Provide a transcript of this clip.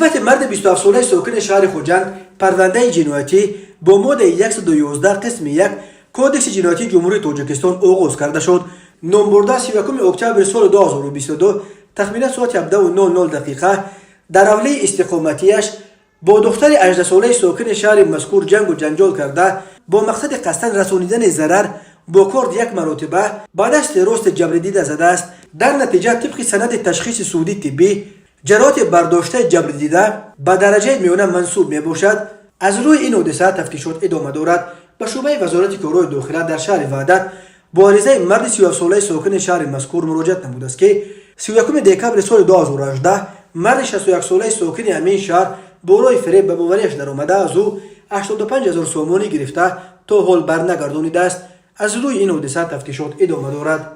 نسبت مرد 27 ساله ساکن شهر خوجند پرونده جنایتی با ماده 111 قسم 1 کودکس جنایتی جمهوری تاجیکستان آغاز کرده شد. نامبرده 31 اکتبر سال 2022 تخمینا ساعت 17:00 دقیقه در حوله استقامتیش با دختر 18 ساله ساکن شهر مذکور جنگ و جنجال کرده با مقصد قصداً رسانیدن ضرر با کارد یک مرتبه بعد از راست جبر دیده زده است. در نتیجه طبق سند تشخیص سعودی طبی جراحت برداشته جبر دیده به درجه میانه منسوب می باشد. از روی این حادثه تفتیشات ادامه دارد. به شعبه وزارت کارهای داخله در شهر وحدت با عریضه مرد 37 ساله ساکن شهر مذکور مراجعت نموده است که 31 دکمبر سال 2018 مرد 61 ساله ساکن همین شهر با راه فریب به باوریش در آمده از او 85,000 سومانی گرفته تا حال برنگردانیده است. از روی این حادثه تفتیشات ادامه دارد.